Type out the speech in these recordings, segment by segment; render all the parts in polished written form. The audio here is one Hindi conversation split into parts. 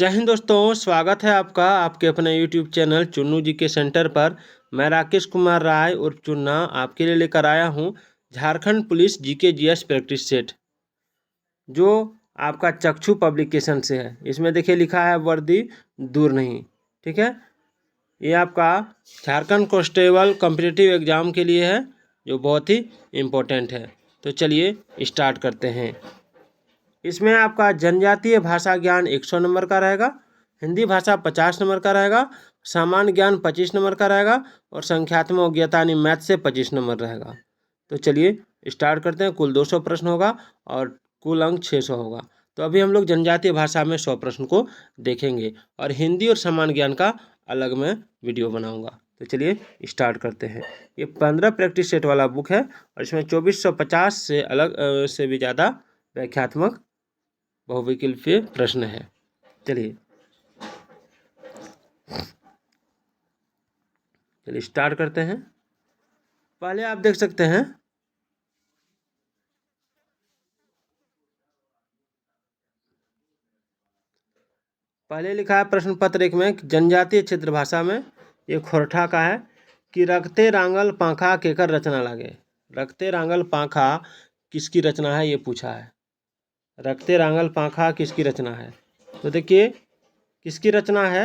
जय हिंद दोस्तों, स्वागत है आपका आपके अपने यूट्यूब चैनल चुन्नू जी के सेंटर पर। मैं राकेश कुमार राय उर्फ चुन्ना आपके लिए लेकर आया हूं Jharkhand police GK GS practice set, जो आपका चक्षु पब्लिकेशन से है। इसमें देखिए लिखा है वर्दी दूर नहीं, ठीक है। ये आपका झारखंड कांस्टेबल कॉम्पिटिटिव एग्ज़ाम के लिए है, जो बहुत ही इम्पोर्टेंट है। तो चलिए स्टार्ट करते हैं। इसमें आपका जनजातीय भाषा ज्ञान 100 नंबर का रहेगा, हिंदी भाषा 50 नंबर का रहेगा, सामान्य ज्ञान 25 नंबर का रहेगा और संख्यात्मक ज्ञाता यानी मैथ से 25 नंबर रहेगा। तो चलिए स्टार्ट करते हैं। कुल 200 प्रश्न होगा और कुल अंक 600 होगा। तो अभी हम लोग जनजातीय भाषा में 100 प्रश्न को देखेंगे और हिंदी और सामान्य ज्ञान का अलग मैं वीडियो बनाऊंगा। तो चलिए स्टार्ट करते हैं। ये 15 प्रैक्टिस सेट वाला बुक है और इसमें 2450 से अलग से भी ज़्यादा व्याख्यात्मक बहुविकल्पीय प्रश्न है। चलिए स्टार्ट करते हैं। पहले आप देख सकते हैं पहले लिखा है प्रश्न पत्र 1 में जनजातीय क्षेत्र भाषा में ये खोरठा का है कि रखते रांगल पाखा केकर रचना लागे। रखते रांगल पाखा किसकी रचना है ये पूछा है। रखते रांगल पाखा किसकी रचना है, तो देखिए किसकी रचना है।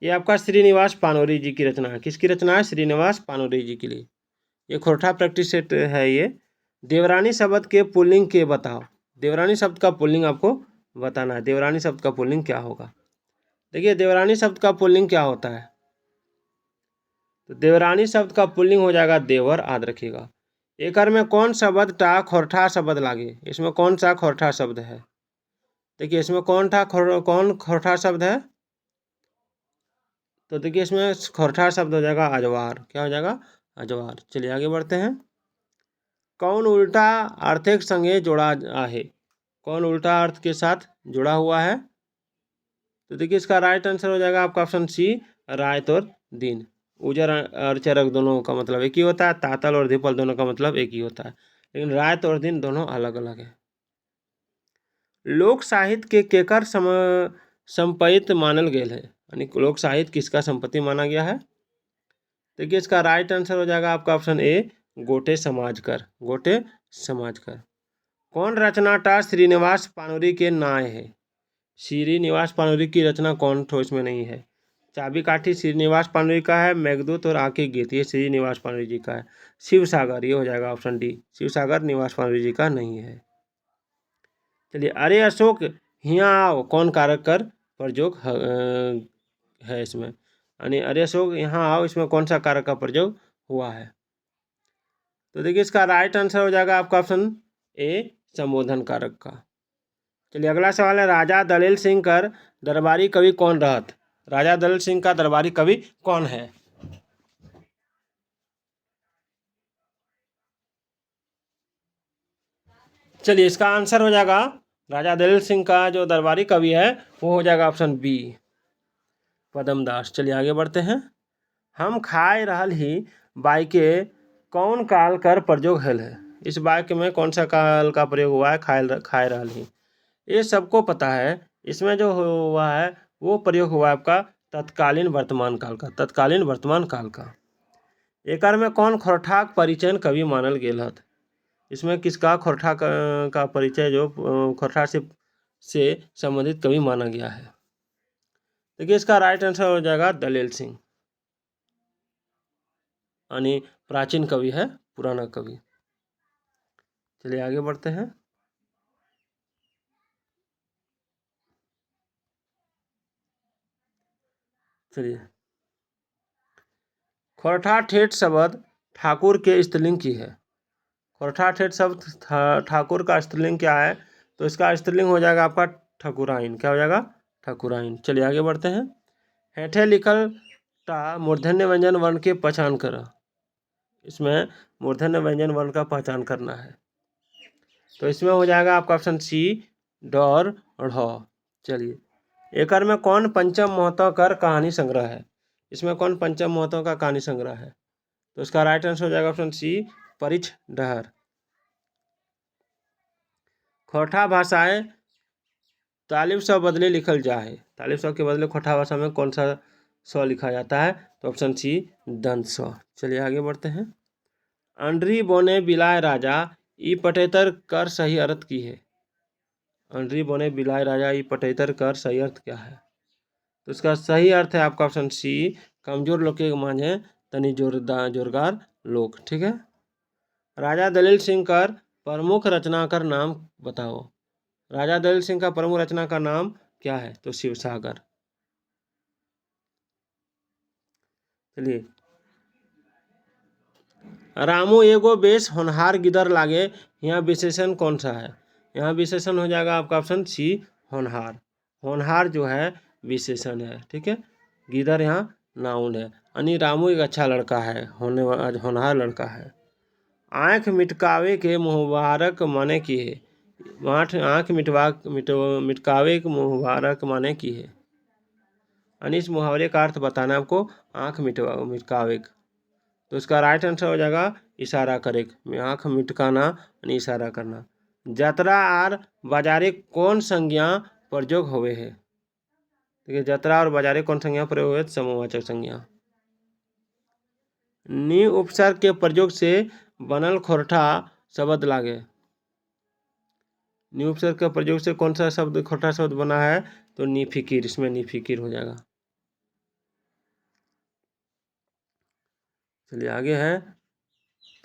ये आपका श्रीनिवास पानोरी जी की रचना है। किसकी रचना है? श्रीनिवास पानोरी जी के लिए। ये खोरठा प्रैक्टिस सेट है ये। देवरानी शब्द के पुल्लिंग के बताओ। देवरानी शब्द का पुल्लिंग आपको बताना है। देवरानी शब्द का पुल्लिंग क्या होगा? देखिए देवरानी शब्द का पुल्लिंग क्या होता है, तो देवरानी शब्द का पुल्लिंग हो जाएगा देवर। याद रखिएगा। एकर में कौन शब्द टा खोरठा शब्द लागे। इसमें कौन सा खोरठा शब्द है? देखिए इसमें कौन खोरठा शब्द है, तो देखिए इसमें खोरठा शब्द हो जाएगा अजवार। क्या हो जाएगा? अजवार। चलिए आगे बढ़ते हैं। कौन उल्टा आर्थिक संगे जोड़ा आहे। कौन उल्टा अर्थ के साथ जुड़ा हुआ है, तो देखिए इसका राइट आंसर हो जाएगा आपका ऑप्शन सी, रात और दिन। उजर और चरक दोनों का मतलब एक ही होता है, तातल और दीपल दोनों का मतलब एक ही होता है, लेकिन रात और दिन दोनों अलग अलग है। लोक साहित्य के केकर संपयित मानल गेल है, यानी लोक साहित्य किसका संपत्ति माना गया है। देखिए इसका राइट आंसर हो जाएगा आपका ऑप्शन ए, गोटे समाजकर। गोटे समाजकर। कौन रचनाटा श्रीनिवास पानोरी के नाय है। श्रीनिवास पानोरी की रचना कौन ठो इसमें नहीं है। चाबी काठी श्रीनिवास पानोरी का है, मेघदूत और आंखें गीत ये श्रीनिवास पानोरी जी का है। शिव सागर ये हो जाएगा ऑप्शन डी। शिव सागर निवास पानोरी जी का नहीं है। चलिए अरे अशोक हिया आओ कौन कारक कर प्रयोग है इसमें, यानी अरे अशोक यहाँ आओ इसमें कौन सा कारक का प्रयोग हुआ है, तो देखिए इसका राइट आंसर हो जाएगा आपका ऑप्शन ए, संबोधन कारक का। चलिए अगला सवाल है राजा दलेल सिंह कर दरबारी कवि कौन रहत। राजा दलेल सिंह का दरबारी कवि कौन है? चलिए इसका आंसर हो जाएगा राजा दलेल सिंह का जो दरबारी कवि है वो हो जाएगा ऑप्शन बी, पदमदास। चलिए आगे बढ़ते हैं। हम खाए रहल ही बाइके कौन काल कर प्रयोग हल है। इस वाक्य में कौन सा काल का प्रयोग हुआ है? खाए रहल ही, ये सबको पता है। इसमें जो हुआ है वो प्रयोग हुआ है आपका तत्कालीन वर्तमान काल का। तत्कालीन वर्तमान काल का। एकर में कौन खोरठाक परिचयन कवि मानल गेल हत। इसमें किसका खोरठा का परिचय जो खोरठा से संबंधित कवि माना गया है। देखिए इसका राइट आंसर हो जाएगा दलेल सिंह, यानी प्राचीन कवि है, पुराना कवि। चलिए आगे बढ़ते हैं। चलिए खोरठा ठेठ शब्द ठाकुर के स्त्रीलिंग की है। खोरठा ठेठ शब्द ठाकुर का स्त्रीलिंग क्या है, तो इसका स्त्रीलिंग हो जाएगा आपका ठकुराइन। क्या हो जाएगा? ठकुराइन। चलिए आगे बढ़ते हैं। हेठे लिखल टा मूर्धन्य व्यंजन वर्ण की पहचान करा। इसमें मूर्धन्य व्यंजन वर्ण का पहचान करना है, तो इसमें हो जाएगा आपका ऑप्शन सी, डॉर और ढ। चलिए एकर में कौन पंचम महतो कर कहानी संग्रह है। इसमें कौन पंचम महतो का कहानी संग्रह है, तो इसका राइट आंसर हो जाएगा ऑप्शन सी, परिछ डहर। खोरठा भाषाएं तालिब स बदले लिखल जा है, तालिब स के बदले खोटा भाषा में कौन सा स लिखा जाता है? तो ऑप्शन सी दंत स। चलिए आगे बढ़ते हैं। अंडरी बोने बिलाय राजा ई पटेतर कर सही अर्थ की है। अंडरी बोने बिलाय राजा ई पटेतर कर सही अर्थ क्या है? तो इसका सही अर्थ है आपका ऑप्शन सी कमजोर लोग के मांझे तनी जोरदार लोग। ठीक है। राजा दलील सिंह कर प्रमुख रचनाकार नाम बताओ। राजा दलील सिंह का प्रमुख रचना का नाम क्या है? तो शिवसागर। चलिए, रामू एगो बेस होनहार गिदर लागे, यहाँ विशेषण कौन सा है? यहाँ विशेषण हो जाएगा आपका ऑप्शन सी होनहार। होनहार जो है विशेषण है। ठीक है। गिदर यहाँ नाउन है, यानी रामू एक अच्छा लड़का है, होनहार लड़का है। आँख मिटकावे के मुबारक माने की है। आँख मिटकावे के मुबारक माने की है, यानी इस मुहावरे का अर्थ बताना है आपको, आँख मिटकावे। तो इसका राइट आंसर हो जाएगा इशारा करे, आँख मिटकाना यानी इशारा करना। जतरा आर बाजारे कौन संज्ञा प्रयोग होवे है? देखिए, जतरा और बाजारे कौन संज्ञा प्रयोग हुए? समूहवाचक संज्ञा। नी उपसर्ग के प्रयोग से बनल खोरठा शब्द लागे। नी उपसर्ग के प्रयोग से कौन सा शब्द खोरठा शब्द बना है? तो नी फिकीर, इसमें नी फिकीर हो जाएगा। चलिए आगे है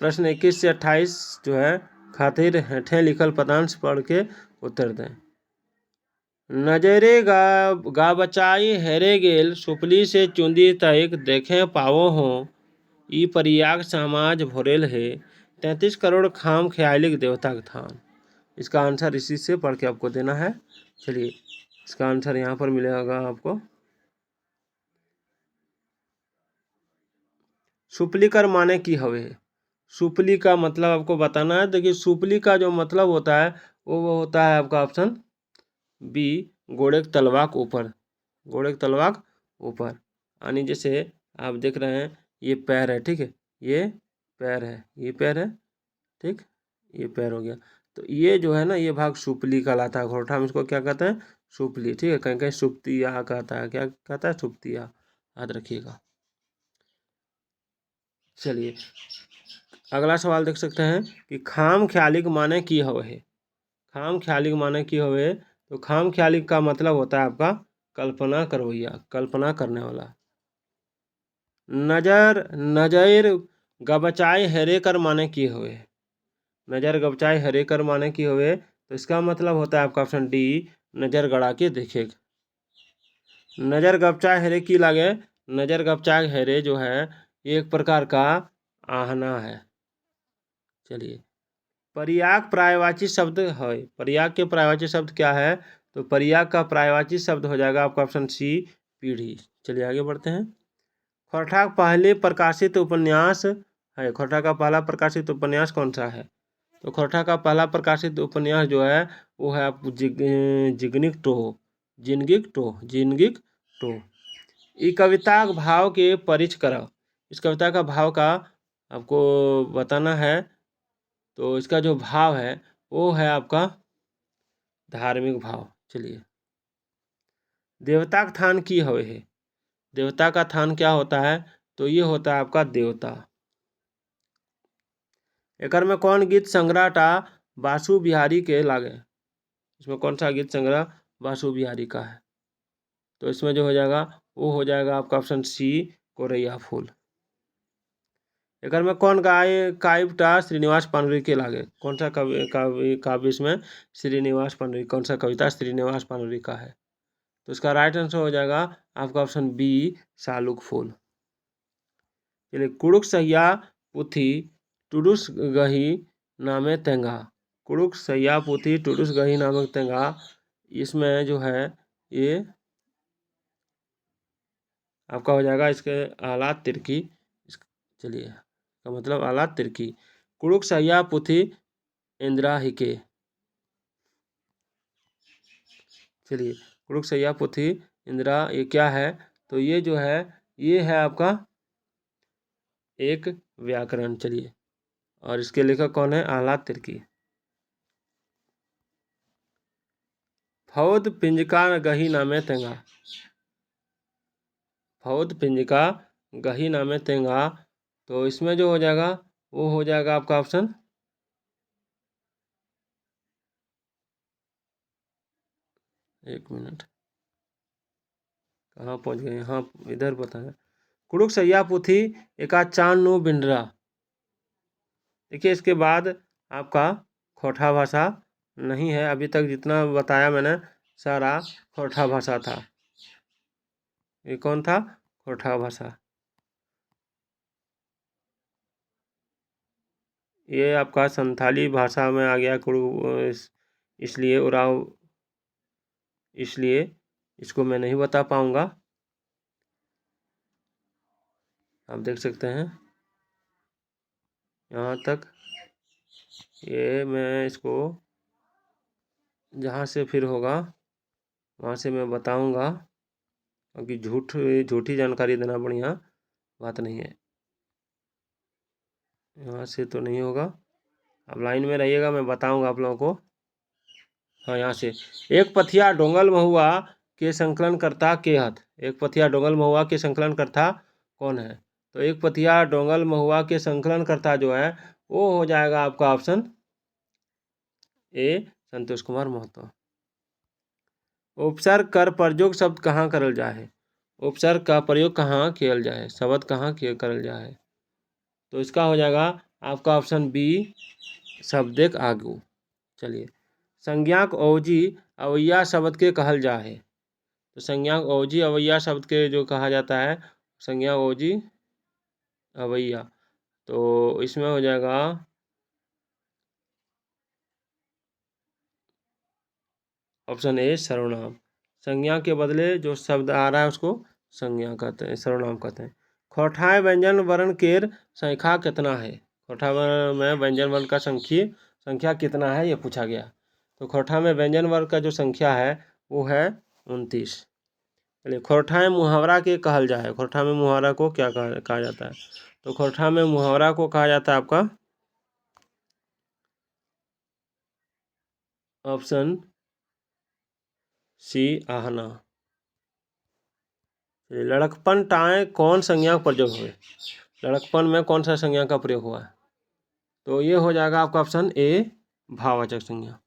प्रश्न 21 से 28 जो है खातिर हेठे लिखल पदांश पढ़ के उत्तर दें। नजरे गा बचाई हेरे गेल सुपली से चुंदी तक देखे पावो हो ई परियाग समाज भोरेल है 33 करोड़ खाम ख्यालिक देवता का थान। इसका आंसर इसी से पढ़ के आपको देना है। चलिए, इसका आंसर यहाँ पर मिलेगा आपको। सुपली कर माने की हवे। सुपली का मतलब आपको बताना है। देखिए, सुपली का जो मतलब होता है वो होता है आपका ऑप्शन बी घोड़े के तलवाक ऊपर। घोड़े के तलवाक ऊपर, यानी जैसे आप देख रहे हैं ये पैर है। ठीक है, ये पैर है, ये पैर है। ठीक, ये पैर हो गया। तो ये जो है ना, ये भाग सुपली कहलाता है। घोरठा में इसको क्या कहते हैं? सुपली। ठीक है, कहीं कहीं सुप्तिया कहता है। क्या कहता है? सुप्तिया। याद रखिएगा। चलिए, अगला सवाल देख सकते हैं कि खाम ख्यालिक माने की हवे है। खाम ख्यालिक माने की हवे, तो खाम ख्यालिक का मतलब होता है आपका कल्पना करवैया, कल्पना करने वाला। नजर गबचाए हेरे कर माने की हवे। नजर गबचाए हेरे कर माने की हवे, तो इसका मतलब होता है आपका ऑप्शन डी नजर गड़ा के देखे। नजर गबचाए हेरे की लागे? नजर गबचाए हेरे जो है एक प्रकार का आहना है। चलिए, परियाग पर्यायवाची शब्द है। परियाग के पर्यायवाची शब्द क्या है? तो परियाग का पर्यायवाची शब्द हो जाएगा आपका ऑप्शन सी पीढ़ी। चलिए आगे बढ़ते हैं। खोरठा पहले प्रकाशित उपन्यास है। खोरठा का पहला प्रकाशित उपन्यास कौन सा है? तो खोरठा का पहला प्रकाशित उपन्यास जो है वो है आप जिगनिक टोह। जिनगिक टोह। ई कविता भाव के परिच कराओ। इस कविता का भाव का आपको बताना है। तो इसका जो भाव है वो है आपका धार्मिक भाव। चलिए, देवता का थान की हवे है। देवता का थान क्या होता है? तो ये होता है आपका देवता। एकर में कौन गीत संग्रह टा बासु बिहारी के लागे? इसमें कौन सा गीत संग्रह बासु बिहारी का है? तो इसमें जो हो जाएगा वो हो जाएगा आपका ऑप्शन सी कोरैया फूल। एकर में कौन काव्यटा श्रीनिवास पानुरी के लागे? कौन सा काव्य इसमें श्रीनिवास पानुरी, कौन सा कविता श्रीनिवास पानुरी का है? तो इसका राइट आंसर हो जाएगा आपका ऑप्शन बी सालुक फूल। चलिए, कुड़ुक सहिया पुथी टुडुस गही नामे तेंगा। कुड़ुक सहिया पुथी टुडुस गही नामे तेंगा, इसमें जो है ये आपका हो जाएगा इसके आलात तिरकी। चलिए, का मतलब आलात तिरकी। कुड़ुक सहिया पुथी इंदिरा हिके। चलिए, कुड़ुक सहिया पुथी इंदिरा ये क्या है? तो ये जो है ये है आपका एक व्याकरण। चलिए, और इसके लेखक कौन है? आह्लाद तिर्की। फौद पिंजका गही नामे तेंगा। फौद पिंजका गही नामे तेंगा, तो इसमें जो हो जाएगा वो हो जाएगा आपका ऑप्शन, एक मिनट कहाँ पहुँच गए, हाँ इधर पता है। कुड़ुक सैया पुथी एका चांद नु बिंडरा। देखिए इसके बाद आपका खोटा भाषा नहीं है, अभी तक जितना बताया मैंने सारा खोटा भाषा था। ये कौन था? खोटा भाषा। ये आपका संथाली भाषा में आ गया इसलिए उराव, इसलिए इसको मैं नहीं बता पाऊँगा। आप देख सकते हैं यहाँ तक, ये मैं इसको जहाँ से फिर होगा वहाँ से मैं बताऊँगा, क्योंकि झूठी जानकारी देना बढ़िया बात नहीं है। यहाँ से तो नहीं होगा, आप लाइन में रहिएगा, मैं बताऊँगा आप लोगों को। हाँ यहाँ से, एक पथिया डोंगल महुआ के संकलनकर्ता के हथ। एक पथिया डोंगल महुआ के संकलनकर्ता कौन है? तो एक पथिया डोंगल महुआ के संकलनकर्ता जो है वो हो जाएगा आपका ऑप्शन ए, संतोष कुमार महतो। उपसर्ग कर प्रयोग शब्द कहाँ करल जाए? उपसर्ग का प्रयोग कहाँ कियल जाए, शब्द कहाँ करल जाए? तो इसका हो जाएगा आपका ऑप्शन बी, शब्दिक आगू। चलिए, संज्ञाक ओजी अवैया शब्द के कहल जाए। तो संज्ञाक ओजी अवैया शब्द के जो कहा जाता है, संज्ञा ओजी अवैया, तो इसमें हो जाएगा ऑप्शन ए, सर्वनाम। संज्ञा के बदले जो शब्द आ रहा है उसको संज्ञा कहते हैं, सर्वनाम कहते हैं। खोठाए व्यंजन वर्ण केर संख्या कितना है? खोठा में व्यंजन वर्ण का संख्या कितना है, ये पूछा गया। तो खोठा में व्यंजन वर्ग का जो संख्या है वो है 29। चलिए, खोरठा में मुहावरा के कहल जाए। खोरठा में मुहावरा को क्या कहा जाता है? तो खोरठा में मुहावरा को कहा जाता है आपका ऑप्शन सी, आहना। लड़कपन टाए कौन संज्ञा का प्रयोग हुए? लड़कपन में कौन सा संज्ञा का प्रयोग हुआ है? तो ये हो जाएगा आपका ऑप्शन ए, भाववाचक संज्ञा।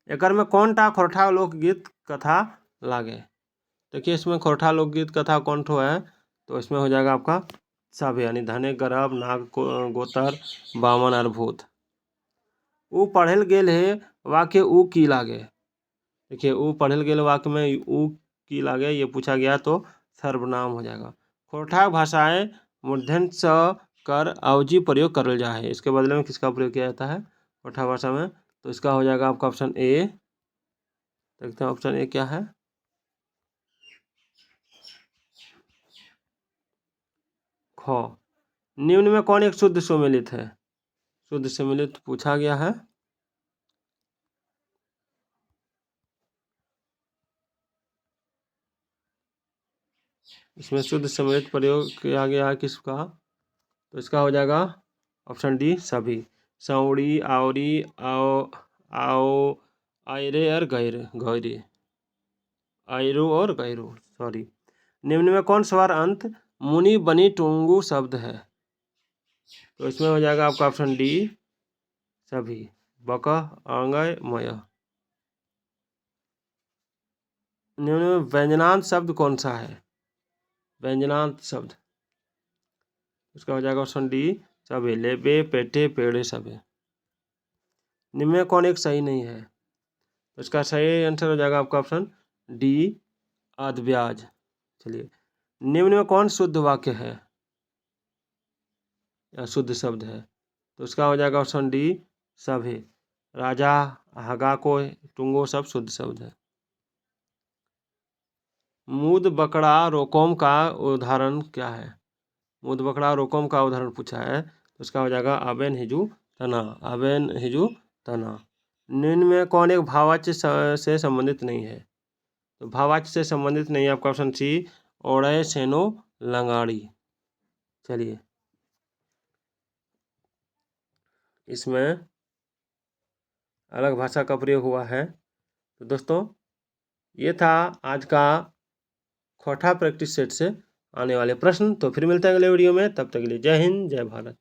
एकर में कौन टा खोरठा लोकगीत कथा लागे? देखिए इसमें खोरठा लोकगीत कथा कौन ठो है, तो इसमें हो जाएगा आपका सब, यानी धने गर्भ नाग गोतर बामन और भूत। ऊ पढ़ल गेल है वाक्य ऊ की लागे। देखिए ऊ पढ़ल गेल वाक्य में ऊ की लागे ये पूछा गया, तो सर्वनाम हो जाएगा। खोरठा भाषाएं मूर्धन्य स कर अवजी प्रयोग करल जा है, इसके बदले में किसका प्रयोग किया जाता है खोरठा भाषा में? तो इसका हो जाएगा आपका ऑप्शन ए। देखते हैं ऑप्शन ए क्या है। ख, निम्न में कौन एक शुद्ध सम्मिलित है? शुद्ध सम्मिलित पूछा गया है। इसमें शुद्ध सम्मिलित प्रयोग किया गया है किसका? तो इसका हो जाएगा ऑप्शन डी, सभी। सौड़ी, आवरी, आओ, आओ, आयरे और गैर गौरी, आयरु और गैरू, सॉरी। निम्न में कौन स्वर अंत मुनि बनी टुंगू शब्द है? तो इसमें हो जाएगा आपका ऑप्शन डी, सभी। बक, आंगय, मय। निम्न में व्यंजनांत शब्द कौन सा है? व्यंजनांत शब्द, उसका हो जाएगा ऑप्शन डी, सभी। लेबे, पेटे, पेड़े, सभी। निम्न में कौन एक सही नहीं है? तो इसका सही आंसर हो जाएगा आपका ऑप्शन डी, अद्व्याज। चलिए, निम्न में कौन शुद्ध वाक्य है या शुद्ध शब्द है? तो उसका हो जाएगा ऑप्शन डी, सभी। राजा, हगा को, टुंगो सब शुद्ध शब्द है। मूद बकड़ा रोकोम का उदाहरण क्या है? मूद बकड़ा रोकोम का उदाहरण पूछा है, तो उसका हो जाएगा अबेन हिजू तना, अबेन हिजू तना। निम्न में कौन एक भाववाच्य से संबंधित नहीं है? तो भाववाच्य से संबंधित नहीं है आपका ऑप्शन सी, ओढ़े सेनो लंगाड़ी। चलिए, इसमें अलग भाषा का प्रयोग हुआ है, तो दोस्तों ये था आज का खोटा प्रैक्टिस सेट से आने वाले प्रश्न। तो फिर मिलते हैं अगले वीडियो में, तब तक के लिए जय हिंद जय भारत।